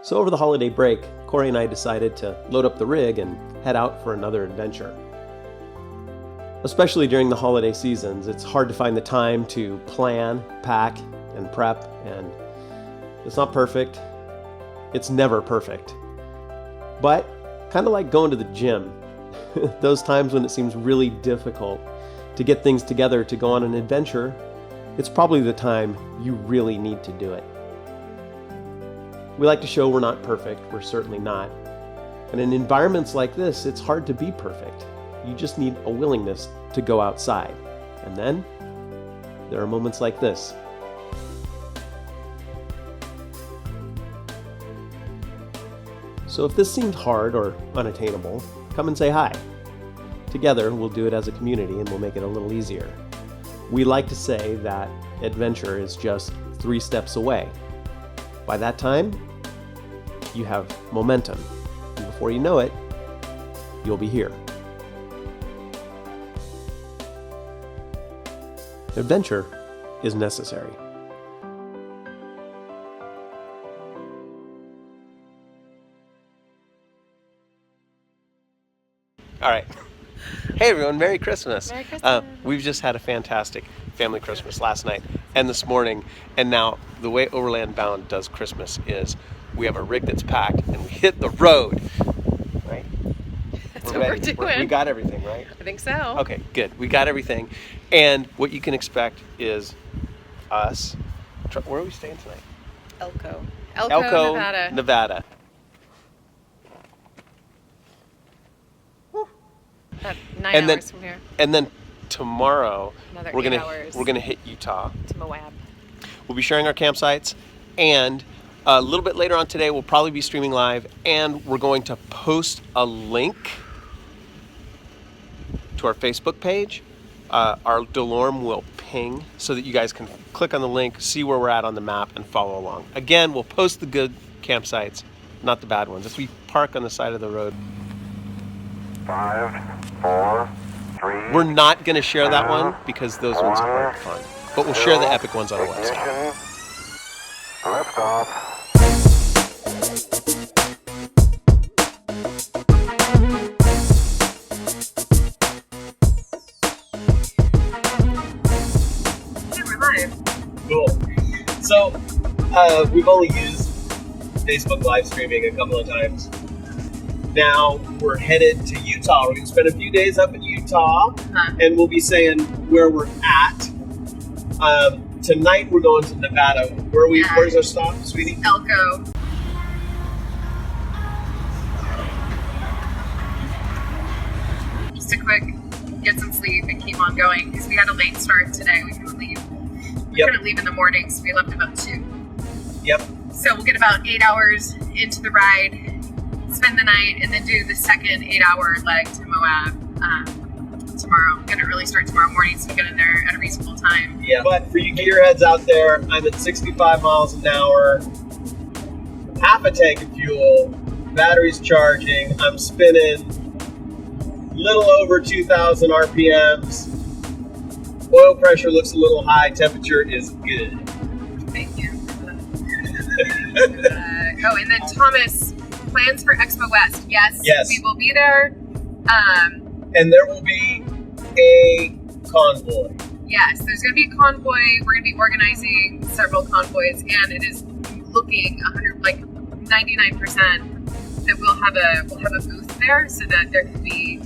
So over the holiday break, Corrie and I decided to load up the rig and head out for another adventure. Especially during the holiday seasons, it's hard to find the time to plan, pack, and prep, and it's not perfect. It's never perfect. But kind of like going to the gym, those times when it seems really difficult to get things together to go on an adventure, it's probably the time you really need to do it. We like to show we're not perfect. We're certainly not. And in environments like this, it's hard to be perfect. You just need a willingness to go outside. And then there are moments like this. So if this seemed hard or unattainable, come and say hi. Together, we'll do it as a community and we'll make it a little easier. We like to say that adventure is just 3 steps away. By that time, you have momentum. And before you know it, you'll be here. Adventure is necessary. All right. Hey everyone, Merry Christmas. Merry Christmas. We've just had a fantastic family Christmas last night and this morning, and now the way Overland Bound does Christmas is we have a rig that's packed and we hit the road, right? That's what we're doing. We got everything, right? I think so. Okay, good. We got everything. And what you can expect is us. Where are we staying tonight? Elko, Nevada. About 9 hours from here. And then tomorrow Another we're 8 hours. gonna hit Utah. To Moab. We'll be sharing our campsites, and a little bit later on today we'll probably be streaming live, and we're going to post a link to our Facebook page. Our DeLorme will ping so that you guys can click on the link, see where we're at on the map, and follow along. Again, we'll post the good campsites, not the bad ones. If we park on the side of the road, 5, 4, 3. we're not going to share that one because those ones aren't fun. But we'll share the epic ones on our website. Ignition. Lift off. Cool. So, we've only used Facebook live streaming a couple of times. Now we're headed to Utah. We're going to spend a few days up in Utah, and we'll be saying where we're at. Tonight we're going to Nevada. Where's our stop, sweetie? Elko. Just a quick get some sleep and keep on going because we had a late start today. We couldn't leave. We couldn't leave in the morning, so we left about 2. Yep. So we'll get about 8 hours into the ride, spend the night, and then do the second 8-hour leg to Moab tomorrow. Gonna really start tomorrow morning, so we get in there at a reasonable time. Yeah. But for you gearheads out there, I'm at 65 miles an hour, half a tank of fuel, battery's charging, I'm spinning little over 2,000 RPMs. Oil pressure looks a little high, temperature is good. Thank you. And then Thomas, plans for Expo West. Yes. We will be there. And there will be a convoy. Yes, there's going to be a convoy. We're going to be organizing several convoys, and it is looking 99% that we'll have a booth there, so that there can be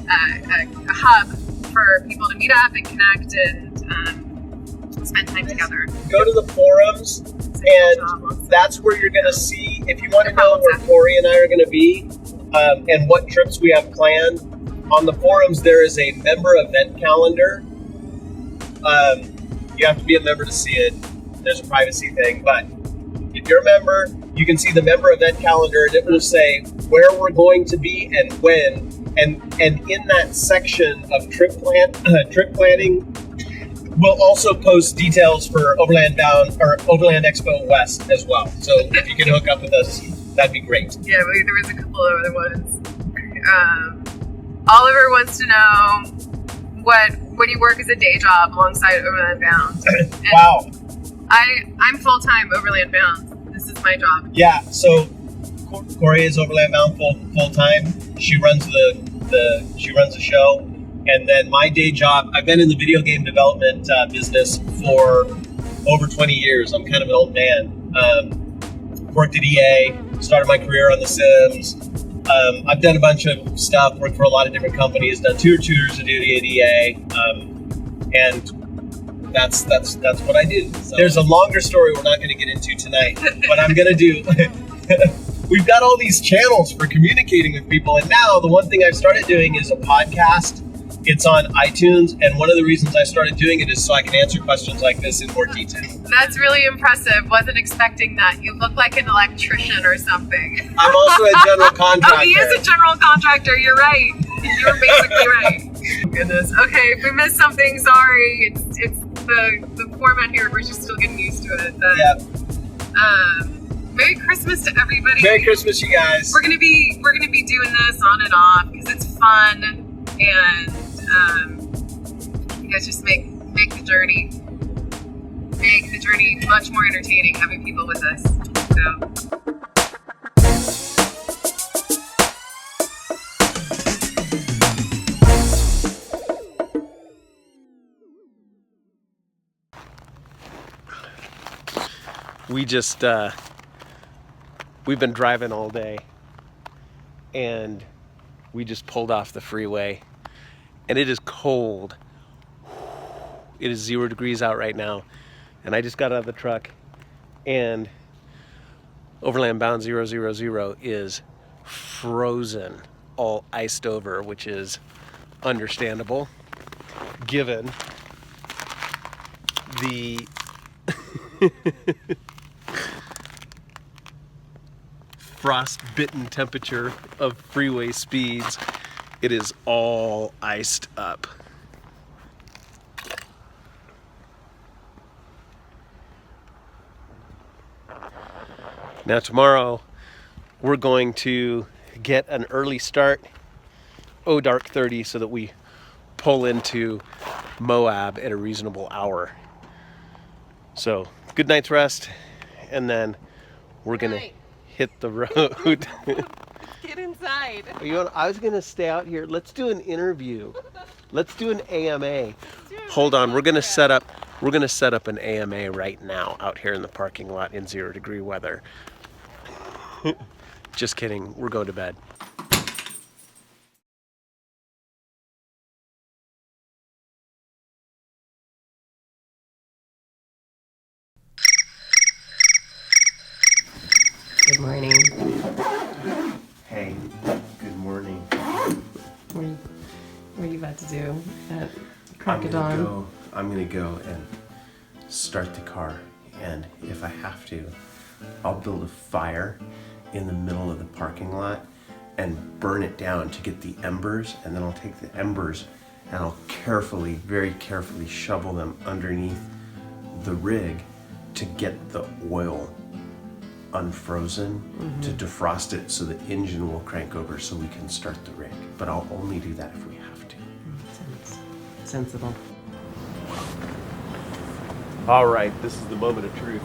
a hub for people to meet up and connect and spend time together. Go to the forums, and that's where you're going to see, if you want to know where Corrie and I are going to be and what trips we have planned, on the forums there is a member event calendar. You have to be a member to see it. There's a privacy thing, but if you're a member, you can see the member event calendar, and it will say where we're going to be and when. And in that section of trip planning, we'll also post details for Overland Bound or Overland Expo West as well. So if you can hook up with us, that'd be great. Yeah, there was a couple of other ones. Oliver wants to know what do you work as a day job alongside Overland Bound? Wow. I'm full-time Overland Bound. This is my job. Yeah, so Corrie is Overland bound full time. She runs the show, and then my day job. I've been in the video game development business for over 20 years. I'm kind of an old man. Worked at EA, started my career on The Sims. I've done a bunch of stuff. Worked for a lot of different companies. Done tours of duty at EA, and that's what I do. So there's a longer story we're not going to get into tonight, but I'm going to do. We've got all these channels for communicating with people, and now the one thing I've started doing is a podcast. It's on iTunes, and one of the reasons I started doing it is so I can answer questions like this in more detail. That's really impressive. Wasn't expecting that. You look like an electrician or something. I'm also a general contractor. Oh, he is a general contractor. You're right. You're basically right. Goodness. Okay, if we missed something, sorry. It's the format here. We're just still getting used to it. But, yeah. Merry Christmas to everybody. Merry Christmas, you guys. We're gonna be doing this on and off because it's fun, and you guys just make the journey much more entertaining having people with us. So. We just we've been driving all day, and we just pulled off the freeway, and it is cold. It is 0 degrees out right now, and I just got out of the truck, and Overland bound 000 is frozen, all iced over, which is understandable given the frost-bitten temperature of freeway speeds. It is all iced up. Now tomorrow we're going to get an early start, dark 30, so that we pull into Moab at a reasonable hour. So good night's rest, and then we're gonna hit the road. Get inside. I was gonna stay out here. Let's do an interview. Let's do an AMA. Hold on, we're gonna set up an AMA right now out here in the parking lot in 0 degree weather. Just kidding, we're going to bed. Good morning. Hey, good morning. What are you about to do at crack of dawn? I'm gonna go and start the car, and if I have to, I'll build a fire in the middle of the parking lot and burn it down to get the embers, and then I'll take the embers and I'll very carefully shovel them underneath the rig to get the oil unfrozen, to defrost it so the engine will crank over so we can start the rig. But I'll only do that if we have to. Sounds sensible. All right, this is the moment of truth.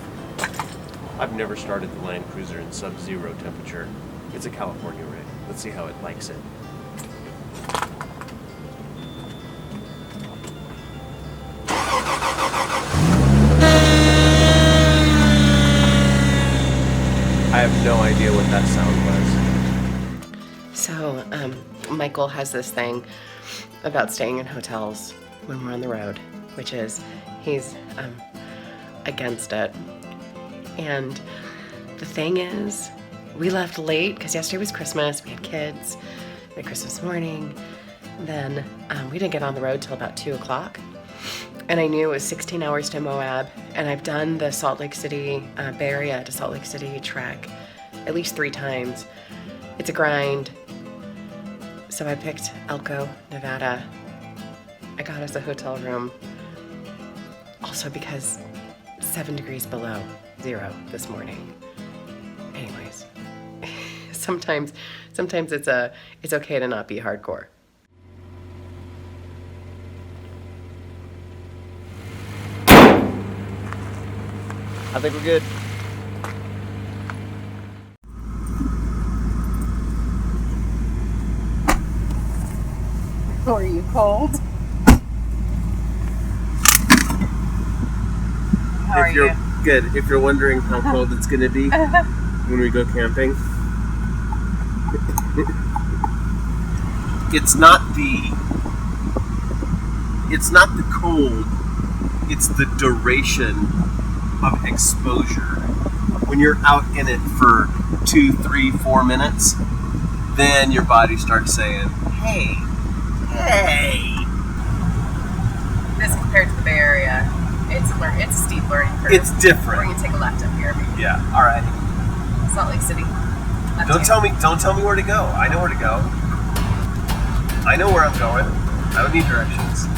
I've never started the Land Cruiser in sub-zero temperature. It's a California rig. Let's see how it likes it. I have no idea what that sound was. So, Michael has this thing about staying in hotels when we're on the road, which is he's against it. And the thing is, we left late because yesterday was Christmas. We had kids. We had Christmas morning. Then we didn't get on the road till about 2 o'clock. And I knew it was 16 hours to Moab. And I've done the Salt Lake City, Bay Area to Salt Lake City trek at least 3 times. It's a grind. So I picked Elko, Nevada. I got us a hotel room. Also because 7 degrees below zero this morning. Anyways, sometimes it's okay to not be hardcore. I think we're good. Are you cold? How are you? Good. If you're wondering how cold it's going to be when we go camping, it's not the cold, it's the duration of exposure. When you're out in it for 2, 3, 4 minutes, then your body starts saying, hey. This compared to the Bay Area, it's a steep learning curve. It's different. We're gonna take a left up here, maybe. Yeah. All right. Salt Lake City. Don't tell me where to go. I know where to go. I know where I'm going. I don't need directions.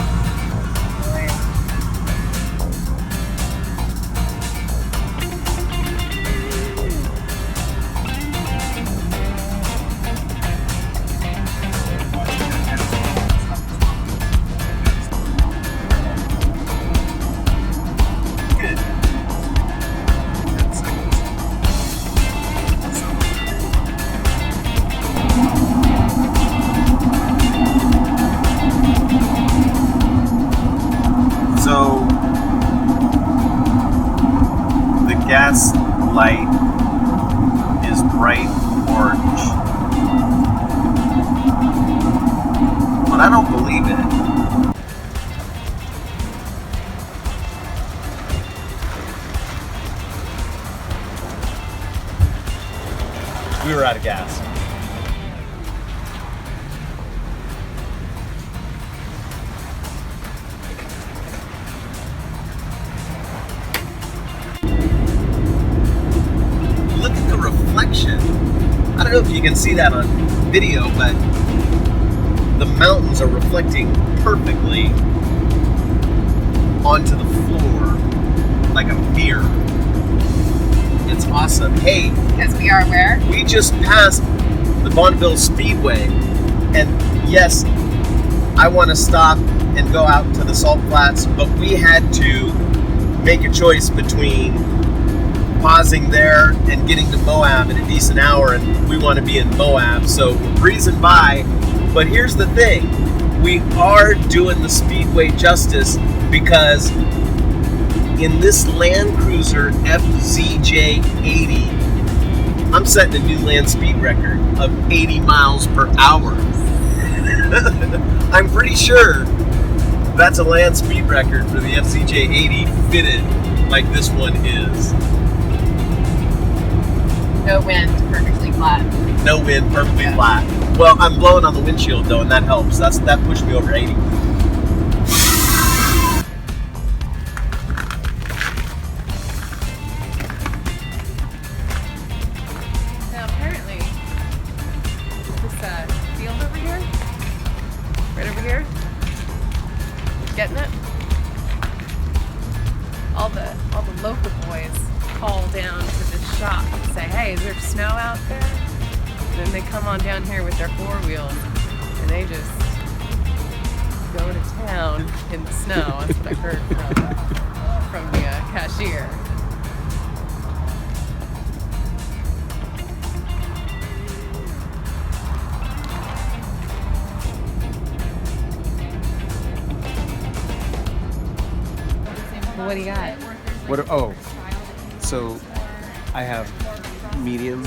So the gas light is bright orange, but I don't believe it. We were out of gas. I don't know if you can see that on video, but the mountains are reflecting perfectly onto the floor like a mirror. It's awesome. Hey, Because we are where? we just passed the Bonneville Speedway, and yes, I want to stop and go out to the Salt Flats, but we had to make a choice between pausing there and getting to Moab in a decent hour, and we want to be in Moab, so we're breezing by. But here's the thing, we are doing the Speedway justice, because in this Land Cruiser FZJ80, I'm setting a new land speed record of 80 miles per hour. I'm pretty sure that's a land speed record for the FZJ80 fitted like this one is. No wind, perfectly flat. No wind, perfectly flat. Well, I'm blowing on the windshield though, and that helps. That pushed me over 80. Now apparently, this field over here, right over here, getting it? All the local boys call down to the shop and say, hey, is there snow out there? And then they come on down here with their 4-wheels and they just go to town in the snow. That's what I heard from the cashier. What do you got? So I have medium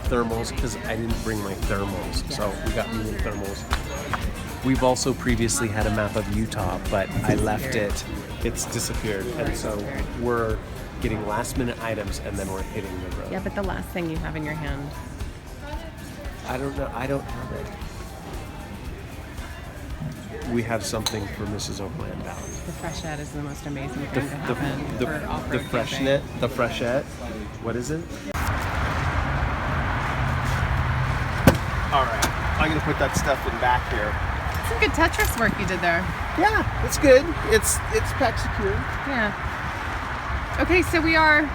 thermals because I didn't bring my thermals, so we got medium thermals. We've also previously had a map of Utah, but I left it. It's disappeared, and so we're getting last minute items, and then we're hitting the road. Yeah, but the last thing you have in your hand. I don't know. I don't have it. We have something for Mrs. Overland out. The freshette is the most amazing thing to happen for off-road camping. The freshette. What is it? All right, I'm gonna put that stuff in back here. Some good Tetris work you did there. Yeah, it's good. It's pack secure. Yeah. Okay, so we're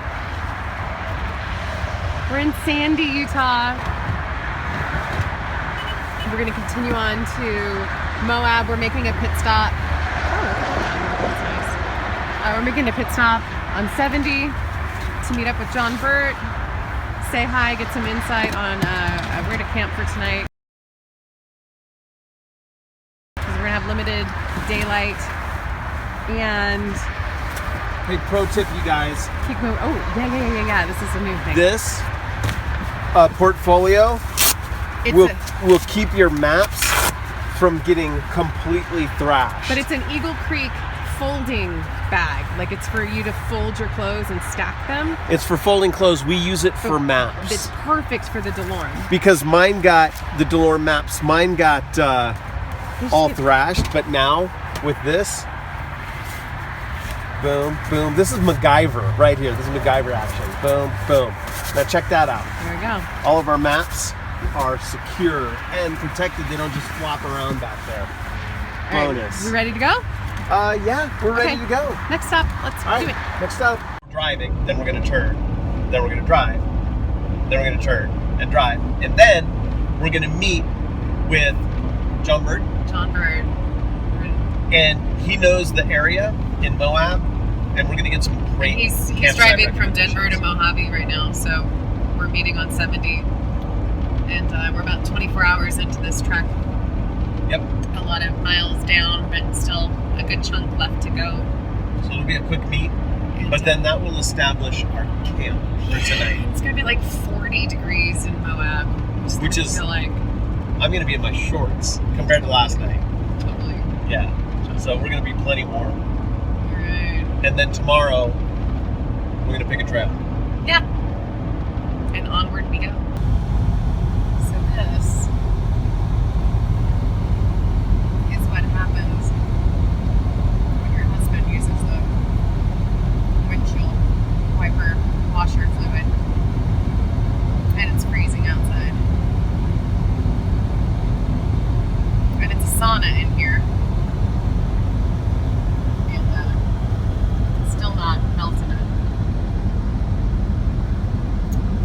in Sandy, Utah. We're gonna continue on to Moab. We're making a pit stop. That's nice. We're making a pit stop on 70 to meet up with John Burt, say hi, get some insight on where to camp for tonight. Because we're gonna limited daylight. And Hey, pro tip, you guys. kick move. Oh, yeah. This is a new thing. This portfolio It's will keep your maps from getting completely thrashed. But it's an Eagle Creek folding bag. Like it's for you to fold your clothes and stack them. It's for folding clothes. We use it for maps. It's perfect for the DeLorme. Because mine got the DeLorme maps. Mine got all thrashed, but now with this, boom, boom. This is MacGyver right here. This is MacGyver action. Boom, boom. Now check that out. There we go. All of our maps are secure and protected. They don't just flop around back there. All Bonus. right, we ready to go? Yeah, we're ready to go. Next stop, let's All right, do it. next up. Driving, then we're gonna turn, then we're gonna drive, then we're gonna turn and drive, and then we're gonna meet with John Bird, and he knows the area in Moab, and we're gonna get some great. He's campsite driving from Denver to recommendations. Mojave right now, so we're meeting on 70, and we're about 24 hours into this trek. Yep. A lot of miles down, but still a good chunk left to go. So it'll be a quick meet, but then that will establish our camp for tonight. It's gonna be like 40 degrees in Moab, Which is- I feel like I'm gonna be in my shorts compared to last night. totally. Yeah. So we're gonna be plenty warm. All right. And then tomorrow, we're gonna pick a trail. Yeah. And onward we go. So this is what happens when your husband uses the windshield wiper washer fluid and it's freezing outside. And it's a sauna in here. And it's still not melting it.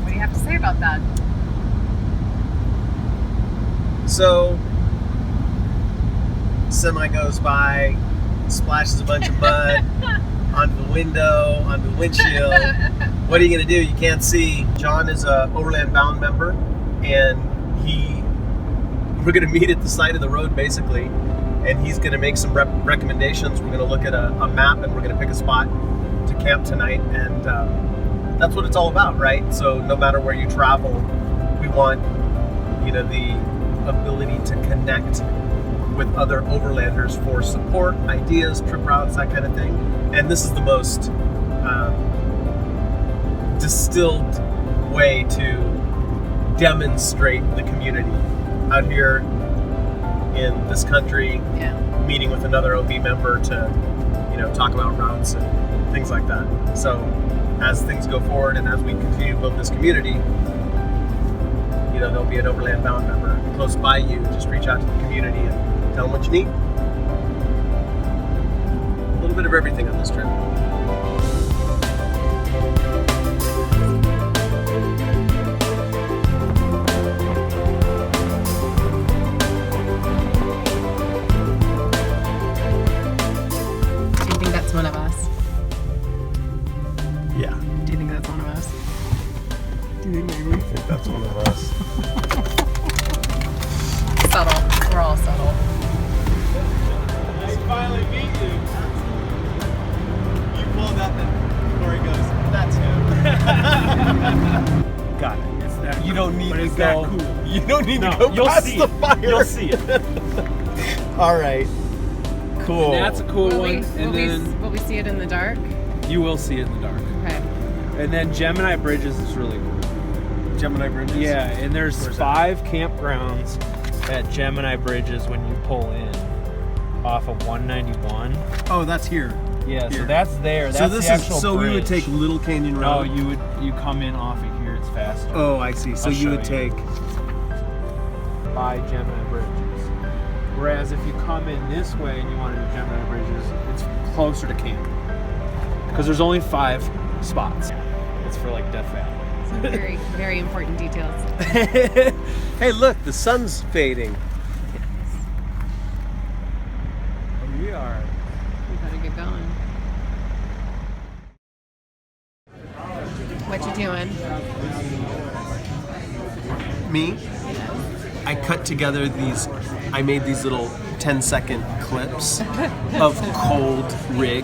What do you have to say about that? So, semi goes by, splashes a bunch of mud onto the window, onto the windshield. What are you gonna do? You can't see. John is a Overland bound member, and we're gonna meet at the side of the road basically, and he's gonna make some recommendations. We're gonna look at a map, and we're gonna pick a spot to camp tonight, and that's what it's all about, right? So no matter where you travel, we want the ability to connect with other overlanders for support, ideas, trip routes, that kind of thing. And this is the most distilled way to demonstrate the community out here in this country, meeting with another OB member to talk about routes and things like that. So as things go forward and as we continue to build this community, there'll be an Overland bound member close by you. Just reach out to the community and tell them what you need. A little bit of everything on this trip. Do you think that's one of us? Yeah, Do you think that's one of us? Do you think maybe? I think that's one of us. Subtle. We're all subtle. I finally meet you. You pulled up and Corey goes, that's him. Got it. It's that. You don't need but to it's go. that cool. You don't need No, to go you'll past see the it. fire. You'll see it. All right. Cool. That's a cool Will one. will we see it in the dark? You will see it in the dark. Okay. And then Gemini Bridges is really cool. Gemini Bridges. Yeah, and there's Where's 5 campgrounds at Gemini Bridges when you pull in off of 191. Oh, that's here. Yeah, Here. so that's there. That's So this the actual is so we would bridge. take Little Canyon No, Road. you come in off of here. It's faster. Oh, I see. So I'll you show would you. take. By Gemini Bridges. Whereas if you come in this way and you want to do Gemini Bridges, it's closer to camp. Because there's only 5 spots. It's for like Death Valley. Some very, very important details. Hey, look, the sun's fading. We are. We better get going. What you doing? Me? I cut together I made these little 10-second clips of cold rig,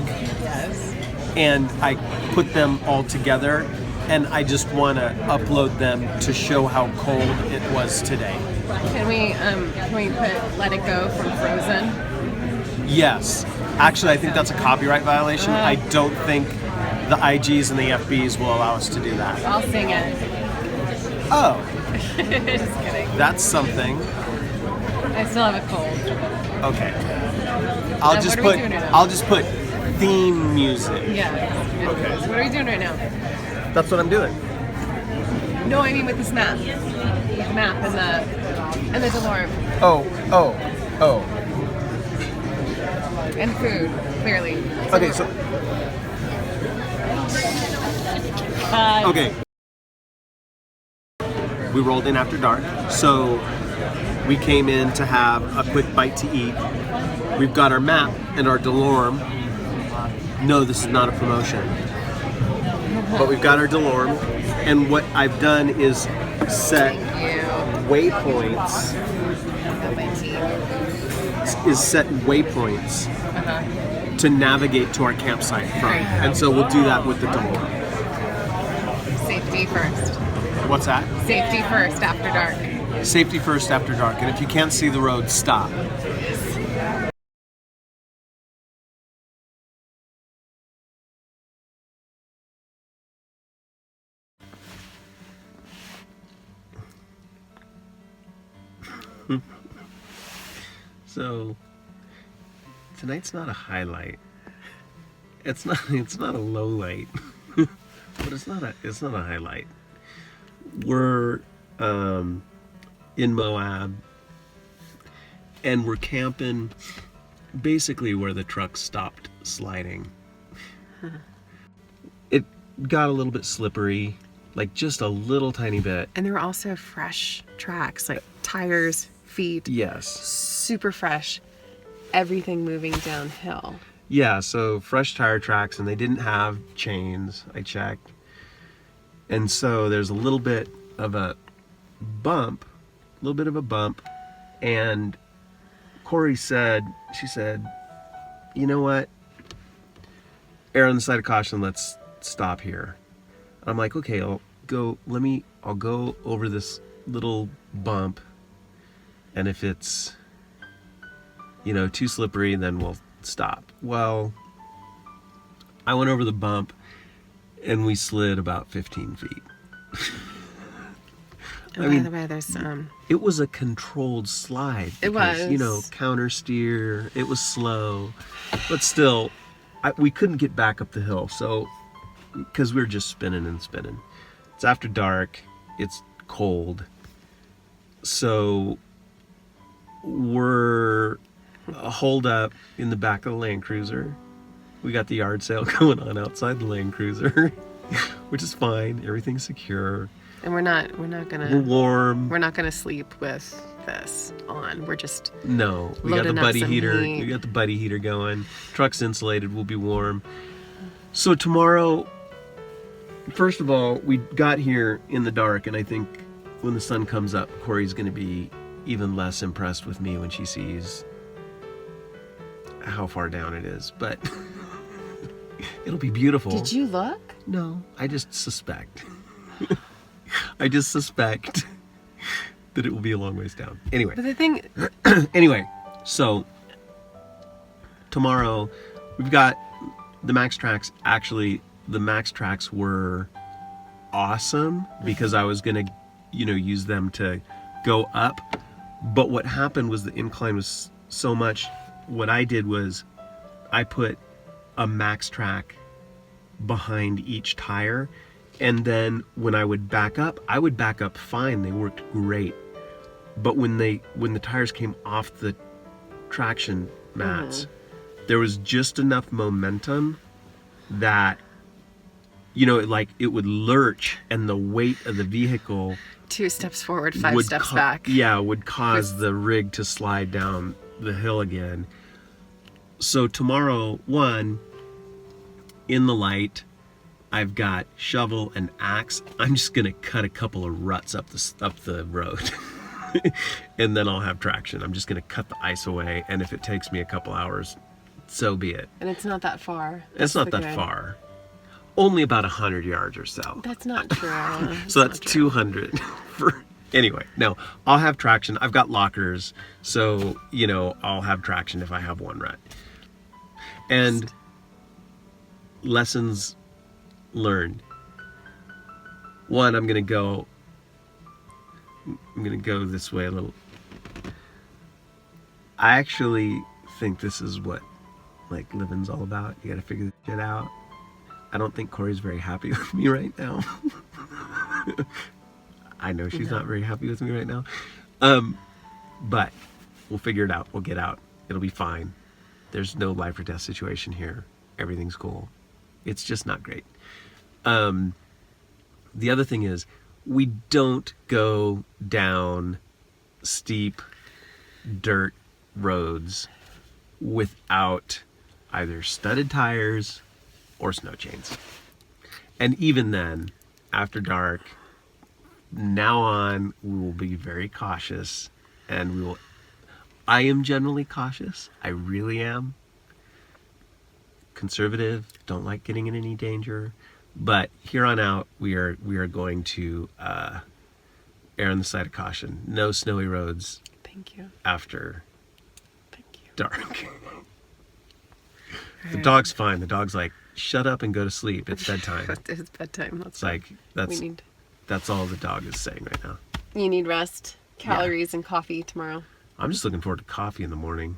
and I put them all together, and I just want to upload them to show how cold it was today. Can we put Let It Go from Frozen? Yes. Actually, I think that's a copyright violation. I don't think the IGs and the FBs will allow us to do that. I'll sing it. Oh, Just kidding. that's something. I still have a cold. Okay. What are we doing right now? I'll just put theme music. Yeah. Okay. So what are we doing right now? That's what I'm doing. No, I mean with this map. With the map and the DeLorme. Oh. And food, clearly. Okay, so okay. We rolled in after dark, so we came in to have a quick bite to eat. We've got our map and our DeLorme. No, this is not a promotion. But we've got our DeLorme, and what I've done is set waypoints. To navigate to our campsite from. And so we'll do that with the DeLorme. Safety first. What's that? Safety first after dark. Safety first after dark. And if you can't see the road, stop. So tonight's not a highlight. It's not a low light. But it's not a highlight. We're in Moab, and we're camping basically where the truck stopped sliding. It got a little bit slippery, like just a little tiny bit. And there were also fresh tracks, like tires, feet. Yes. Super fresh. Everything moving downhill. Yeah, so fresh tire tracks, and they didn't have chains, I checked. And so there's a little bit of a bump, and Corrie said, you know what? Err on the side of caution, let's stop here. I'm like, okay, I'll go over this little bump, and if it's, too slippery, then we'll stop. Well, I went over the bump and we slid about 15 feet. By the way, there's it was a controlled slide. Because, it was. Counter steer. It was slow, but still, we couldn't get back up the hill. So, because we were just spinning and spinning. It's after dark. It's cold. So we're holed up in the back of the Land Cruiser. We got the yard sale going on outside the Land Cruiser, which is fine. Everything's secure. And we're warm. We're not gonna sleep with this on. We're just we got the buddy heater. Heat. We got the buddy heater going. Truck's insulated. We'll be warm. So tomorrow, first of all, we got here in the dark, and I think when the sun comes up, Corrie's gonna be even less impressed with me when she sees how far down it is, but it'll be beautiful. Did you look? No, I just suspect. I just suspect that it will be a long ways down. Anyway. But the thing... Anyway, so tomorrow we've got the MaxTrax. Actually, the MaxTrax were awesome because I was going to, use them to go up. But what happened was the incline was so much. What I did was I put a MaxTrax behind each tire, and then when I would back up fine. They worked great. But when the tires came off the traction mats, there was just enough momentum that it would lurch, and the weight of the vehicle 2 steps forward, 5 steps back. Yeah, would cause the rig to slide down the hill again. So tomorrow, in the light, I've got shovel and axe. I'm just gonna cut a couple of ruts up the road. and then I'll have traction. I'm just going to cut the ice away, and if it takes me a couple hours, so be it. And it's not that far. It's not that far. Only about 100 yards or so. That's not true. So that's 200 for... Anyway, no, I'll have traction. I've got lockers, so, you know, I'll have traction if I have one rut. And lessons learned. One, I'm gonna go this way a little. I actually think this is what like living's all about. You gotta figure this shit out. I don't think Corrie's very happy with me right now. I know she's not very happy with me right now. But we'll figure it out. We'll get out. It'll be fine. There's no life or death situation here. Everything's cool. It's just not great. The other thing is, we don't go down steep dirt roads without either studded tires or snow chains. And even then, after dark, now on, we will be very cautious, and I am generally cautious. I really am. Conservative, don't like getting in any danger. But here on out, we are going to err on the side of caution. No snowy roads. Thank you. After Thank you. dark. The dog's fine. The dog's like, shut up and go to sleep. It's bedtime. It's bedtime. It's like that's all the dog is saying right now. You need rest, calories, and coffee tomorrow. I'm just looking forward to coffee in the morning.